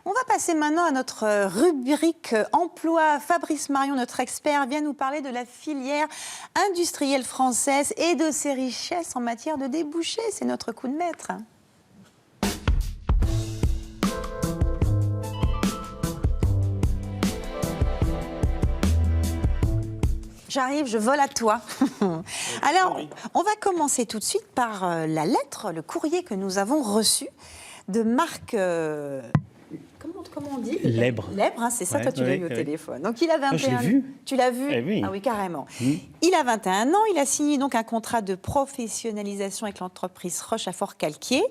On va passer maintenant à notre rubrique emploi. Fabrice Marion, notre expert, vient nous parler de la filière industrielle française et de ses richesses en matière de débouchés. C'est notre coup de maître. J'arrive, je vole à toi. Alors, on va commencer tout de suite par la lettre, le courrier que nous avons reçu de Marc... Comment on dit? Lèbre. Lèbre, hein, c'est ça, toi tu l'as eu au téléphone. Donc il a 21 ans. Je l'ai vu. Tu l'as vu? Oui. Ah oui, carrément. Il a 21 ans, il a signé donc un contrat de professionnalisation avec l'entreprise Roche à Fort-Calquier.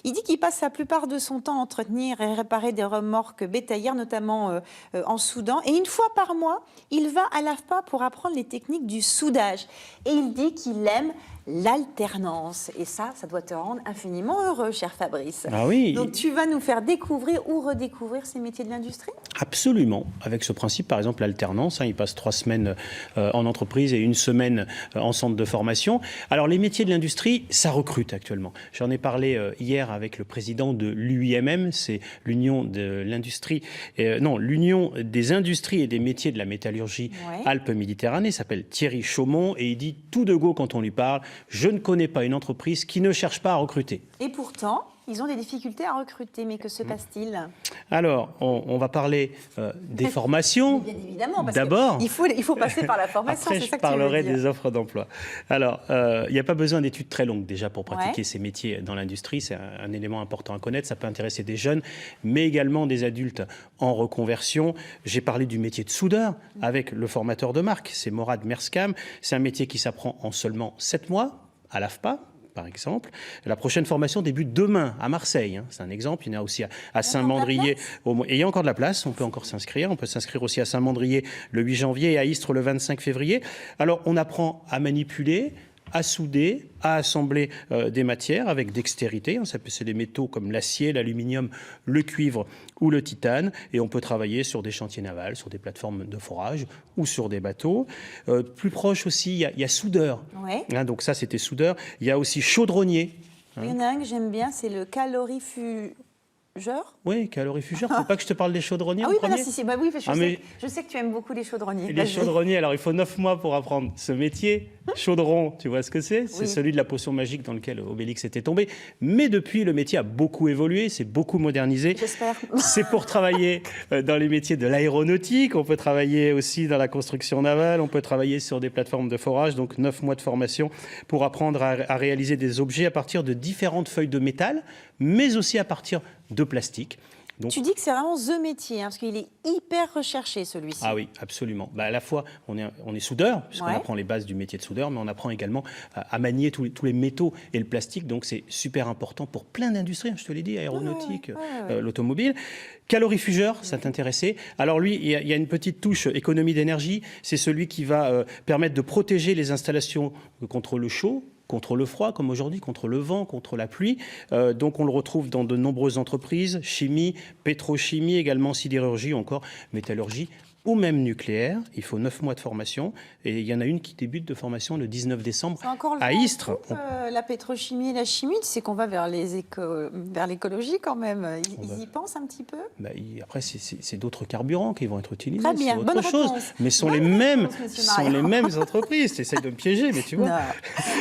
Il dit qu'il passe la plupart de son temps à entretenir et réparer des remorques bétaillères, notamment en soudant. Et une fois par mois, il va à l'AFPA pour apprendre les techniques du soudage. Et il dit qu'il aime l'alternance. Et ça doit te rendre infiniment heureux, cher Fabrice. Ah oui. Donc tu vas nous faire découvrir ou redécouvrir ces métiers de l'industrie? Absolument. Avec ce principe, par exemple, l'alternance, il passe 3 semaines en entreprise et 1 semaine en centre de formation. Alors les métiers de l'industrie, ça recrute actuellement. J'en ai parlé hier avec le président de l'UIMM, c'est l'Union de l'industrie, l'Union des industries et des métiers de la métallurgie Alpes-Méditerranée, s'appelle Thierry Chaumont, et il dit tout de go quand on lui parle: je ne connais pas une entreprise qui ne cherche pas à recruter. Et pourtant, ils ont des difficultés à recruter. Mais que se passe-t-il? Alors, on va parler des formations. Bien évidemment, parce d'abord. Il faut passer par la formation. Après, je parlerai des offres d'emploi. Alors, il n'y a pas besoin d'études très longues déjà pour pratiquer ces métiers dans l'industrie. C'est un élément important à connaître. Ça peut intéresser des jeunes, mais également des adultes en reconversion. J'ai parlé du métier de soudeur avec le formateur de marque. C'est Morad Merskam. C'est un métier qui s'apprend en seulement 7 mois à l'AFPA, par exemple. La prochaine formation débute demain à Marseille. C'est un exemple. Il y en a aussi à Saint-Mandrier. Et il y a encore de la place. On peut encore s'inscrire. On peut s'inscrire aussi à Saint-Mandrier le 8 janvier et à Istres le 25 février. Alors, on apprend à manipuler, à souder, à assembler des matières avec dextérité. C'est des métaux comme l'acier, l'aluminium, le cuivre ou le titane. Et on peut travailler sur des chantiers navals, sur des plateformes de forage ou sur des bateaux. Plus proche aussi, il y a soudeur. Donc ça, c'était soudeur. Il y a aussi chaudronnier. Il y en a un que j'aime bien, c'est le calorifugeur. Oui, calorifugeur. Il ne faut pas que je te parle des chaudronniers en premier. Je sais que tu aimes beaucoup les chaudronniers. Les chaudronniers, alors il faut 9 mois pour apprendre ce métier. Chaudron, tu vois ce que c'est? C'est celui de la potion magique dans lequel Obélix était tombé. Mais depuis, le métier a beaucoup évolué, c'est beaucoup modernisé. J'espère. C'est pour travailler dans les métiers de l'aéronautique. On peut travailler aussi dans la construction navale. On peut travailler sur des plateformes de forage. Donc 9 mois de formation pour apprendre à réaliser des objets à partir de différentes feuilles de métal, mais aussi à partir de plastique. Donc, tu dis que c'est vraiment the métier, parce qu'il est hyper recherché, celui-ci. Ah oui, absolument. À la fois, on est soudeur, puisqu'on apprend les bases du métier de soudeur, mais on apprend également à manier tous les métaux et le plastique. Donc, c'est super important pour plein d'industries, je te l'ai dit, aéronautique, l'automobile. Calorifugeur, ça t'intéressait. Alors lui, il y a une petite touche économie d'énergie. C'est celui qui va permettre de protéger les installations contre le chaud, contre le froid, comme aujourd'hui, contre le vent, contre la pluie. Donc on le retrouve dans de nombreuses entreprises, chimie, pétrochimie, également sidérurgie, ou encore métallurgie, ou même nucléaire. Il faut 9 mois de formation. Et il y en a une qui débute de formation le 19 décembre à Istres. La pétrochimie et la chimie, tu sais qu'on va vers l'écologie quand même. Ils y pensent un petit peu? Après, c'est d'autres carburants qui vont être utilisés. Très bien, bonne chose. Mais ce sont les mêmes entreprises. Tu essaies de me piéger, mais tu vois. Non.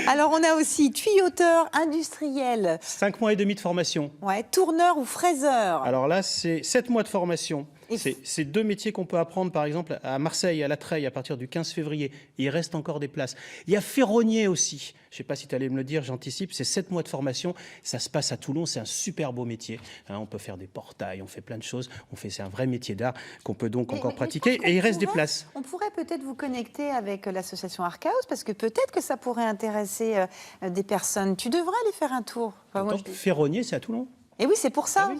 Alors, on a aussi tuyauteur industriel. 5 mois et demi de formation. Tourneur ou fraiseur. Alors là, c'est 7 mois de formation. C'est 2 métiers qu'on peut apprendre, par exemple, à Marseille, à La Treille, à partir du 15 février. Il reste encore des places. Il y a ferronnier aussi. Je ne sais pas si tu allais me le dire, j'anticipe. C'est 7 mois de formation. Ça se passe à Toulon. C'est un super beau métier. On peut faire des portails, on fait plein de choses. C'est un vrai métier d'art qu'on peut donc encore pratiquer. Et il reste des places. On pourrait peut-être vous connecter avec l'association Archaos, parce que peut-être que ça pourrait intéresser des personnes. Tu devrais aller faire un tour. Ferronnier, c'est à Toulon. Et oui, c'est pour ça.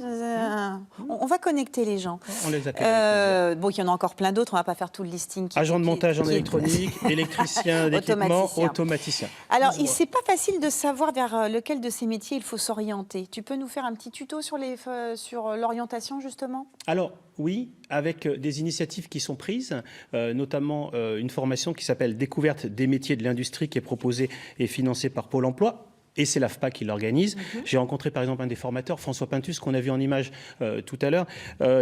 On va connecter les gens. On les accueille. Il y en a encore plein d'autres. On ne va pas faire tout le listing. Agent de montage en électronique, électricien d'équipement, automaticien. Alors, c'est pas facile de savoir vers lequel de ces métiers il faut s'orienter. Tu peux nous faire un petit tuto sur l'orientation, justement? Alors, oui, avec des initiatives qui sont prises, notamment une formation qui s'appelle « Découverte des métiers de l'industrie » qui est proposée et financée par Pôle emploi. Et c'est l'AFPA qui l'organise. J'ai rencontré par exemple un des formateurs, François Pintus, qu'on a vu en image tout à l'heure,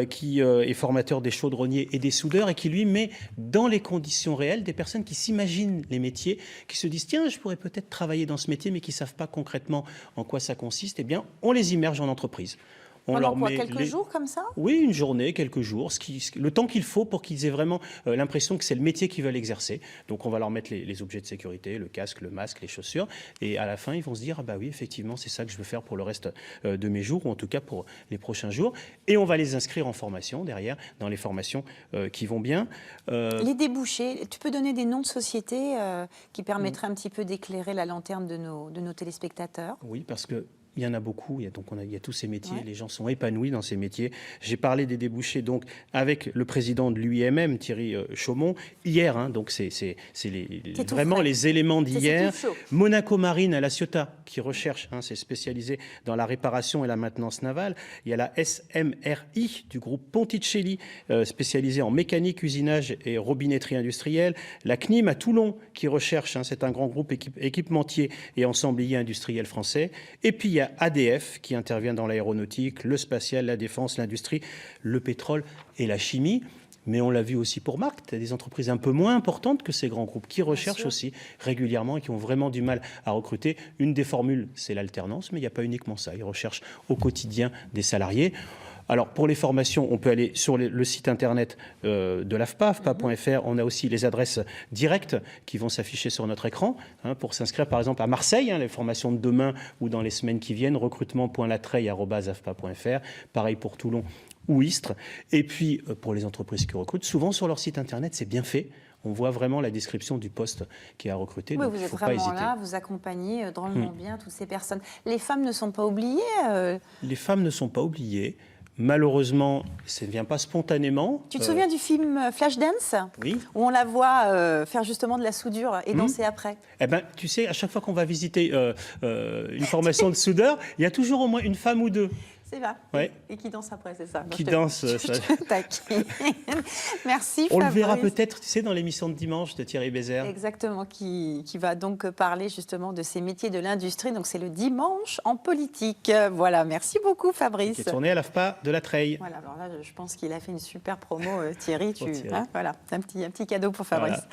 qui est formateur des chaudronniers et des soudeurs et qui lui met dans les conditions réelles des personnes qui s'imaginent les métiers, qui se disent tiens, je pourrais peut-être travailler dans ce métier mais qui ne savent pas concrètement en quoi ça consiste. Eh bien, on les immerge en entreprise. On Pendant leur quoi, met quelques jours comme ça? Oui, une journée, quelques jours, le temps qu'il faut pour qu'ils aient vraiment l'impression que c'est le métier qu'ils veulent exercer. Donc on va leur mettre les objets de sécurité, le casque, le masque, les chaussures, et à la fin ils vont se dire ah bah oui effectivement c'est ça que je veux faire pour le reste de mes jours, ou en tout cas pour les prochains jours. Et on va les inscrire en formation derrière, dans les formations qui vont bien. Les débouchés, tu peux donner des noms de sociétés qui permettraient un petit peu d'éclairer la lanterne de nos téléspectateurs? Oui, parce que il y en a beaucoup, il y a tous ces métiers, les gens sont épanouis dans ces métiers. J'ai parlé des débouchés donc avec le président de l'UIMM, Thierry Chaumont, hier, hein, donc c'est vraiment frais. Les éléments d'hier. C'est tout chaud. Monaco Marine à La Ciotat qui recherche, hein, c'est spécialisé dans la réparation et la maintenance navale. Il y a la SMRI du groupe Ponticelli, spécialisée en mécanique, usinage et robinetterie industrielle. La CNIM à Toulon qui recherche, hein, c'est un grand groupe équipementier et ensemblier industriel français. Et puis il y a ADF qui intervient dans l'aéronautique, le spatial, la défense, l'industrie, le pétrole et la chimie. Mais on l'a vu aussi pour Marc, tu as des entreprises un peu moins importantes que ces grands groupes qui recherchent aussi régulièrement et qui ont vraiment du mal à recruter. Une des formules, c'est l'alternance, mais il n'y a pas uniquement ça. Ils recherchent au quotidien des salariés. Alors, pour les formations, on peut aller sur le site internet de l'AFPA, afpa.fr. On a aussi les adresses directes qui vont s'afficher sur notre écran, hein, pour s'inscrire, par exemple, à Marseille, hein, les formations de demain ou dans les semaines qui viennent, recrutement.latreille@afpa.fr. Pareil pour Toulon ou Istres. Et puis, pour les entreprises qui recrutent, souvent sur leur site internet, c'est bien fait. On voit vraiment la description du poste qui est à recruter. Oui, donc vous il ne êtes faut pas vraiment hésiter. là, vous accompagnez drôlement bien toutes ces personnes. Les femmes ne sont pas oubliées Les femmes ne sont pas oubliées. Malheureusement, ça ne vient pas spontanément. Tu te souviens du film Flashdance? Oui. Où on la voit faire justement de la soudure et danser après. Eh ben, tu sais, à chaque fois qu'on va visiter une formation de soudeur, il y a toujours au moins une femme ou deux. C'est vrai. Ouais. Et qui danse après, c'est ça. Qui danse. Ça. Merci, On Fabrice. le verra peut-être, tu sais, dans l'émission de dimanche de Thierry Bézère. Exactement, qui va donc parler justement de ces métiers de l'industrie. Donc c'est le dimanche en politique. Voilà, merci beaucoup, Fabrice. Qui est tourné à l'AFPA de la Treille. Voilà, alors là, je pense qu'il a fait une super promo, Thierry. Thierry. Hein, voilà, un petit cadeau pour Fabrice. Voilà.